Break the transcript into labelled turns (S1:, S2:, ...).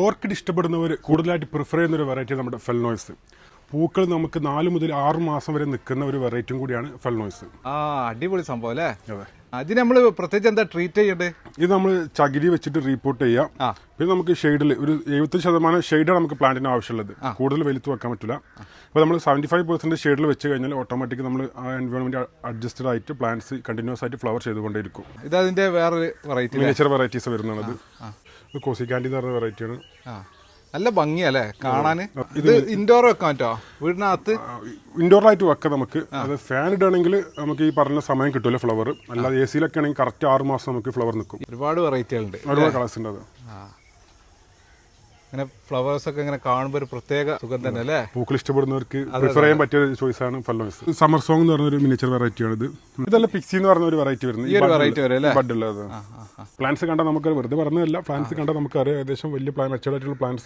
S1: Orchid ഇഷ്ടപ്പെടുന്നവർ കൂടുതലായിട്ട് prefer ചെയ്യുന്ന ഒരു വെറൈറ്റി നമ്മുടെ ഫെൽനോയ്സ്. പൂക്കൾ നമുക്ക് 4 മുതൽ 6 മാസം വരെ നിൽക്കുന്ന ഒരു വെറൈറ്റിയും കൂടിയാണ് ഫെൽനോയ്സ്.
S2: അടിപൊളി സംഭവം അല്ലേ?
S1: അതെ.
S2: അതിന് നമ്മള് പ്രത്യേകിച്ച് എന്താ ട്രീറ്റ് ചെയ്യണ്ടേ?
S1: ഇത് നമ്മൾ ചകിരി വെച്ചിട്ട് റീപോർട്ട് ചെയ്യാം. പിന്നെ നമുക്ക് ഷെയ്ഡിൽ ഒരു 70% ഷെയ്ഡാണ് നമുക്ക് പ്ലാന്റിന് ആവശ്യമുള്ളത്. കൂടുതൽ വലുത്ത് വെക്കാൻ പറ്റില്ല. അപ്പോൾ നമ്മൾ 75% ഷെയ്ഡിൽ വെച്ച് കഴിഞ്ഞാൽ ഓട്ടോമാറ്റിക് നമ്മൾ ആ എൻവയോൺമെന്റ് അഡ്ജസ്റ്റഡ് ആയിട്ട് പ്ലാന്റ്സ് കണ്ടിന്യൂസ് ആയിട്ട് ഫ്ലവർ ചെയ്തുകൊണ്ടേയിരിക്കും.
S2: ഇത് അതിന്റെ വേറൊരു വെറൈറ്റി
S1: മിനിയേച്ചർ വെറൈറ്റീസ് വരുന്നത്. കോസി കാൻഡി എന്ന് പറഞ്ഞ വെറൈറ്റിയാണ്.
S2: നല്ല ഭംഗിയല്ലേ കാണാന്? ഇത് ഇൻഡോർ വെക്കാൻ പറ്റോ വീടിനകത്ത്?
S1: ഇൻഡോറിലായിട്ട് വെക്കാം നമുക്ക്. അത് ഫാൻ ഇടുകയാണെങ്കിൽ നമുക്ക് ഈ പറഞ്ഞ സമയം കിട്ടുമല്ലോ ഫ്ലവർ. അല്ലാതെ എ സിയിലൊക്കെ ആണെങ്കിൽ കറക്റ്റ് 6 മാസം നമുക്ക് ഫ്ലവർ നിൽക്കും.
S2: ഒരുപാട് വെറൈറ്റികളുണ്ട്,
S1: ഒരുപാട് കളേഴ്സ് ഉണ്ട്. അത്
S2: ഇങ്ങനെ ഫ്ലവേഴ്സ് ഒക്കെ ഇങ്ങനെ കാണുമ്പോൾ ഒരു പ്രത്യേക സുഖം തന്നെ അല്ലേ?
S1: പൂക്കൾ ഇഷ്ടപ്പെടുന്നവർക്ക് പ്രിഫർ ചെയ്യാൻ പറ്റിയ ചോയ്സ് ആണ് ഫെൽനോയ്സ്. സമ്മർ സോങ് എന്ന് പറഞ്ഞ ഒരു മിനിയേച്ചർ വെറൈറ്റിയാണ് ഇത്. ഇതല്ല പിക്സി എന്ന് പറഞ്ഞ ഒരു വെറൈറ്റി വരുന്നത്. ബഡ് ഉള്ളത് പ്ലാന്റ്സ് കണ്ടാൽ നമുക്ക് വെറുതെ പറഞ്ഞതല്ല, പ്ലാന്റ്സ് കണ്ടാൽ നമുക്ക് അറിയാം ഏകദേശം വലിയ മെച്ചൂർഡ് ആയിട്ടുള്ള പ്ലാന്റ്സ് ആണ്.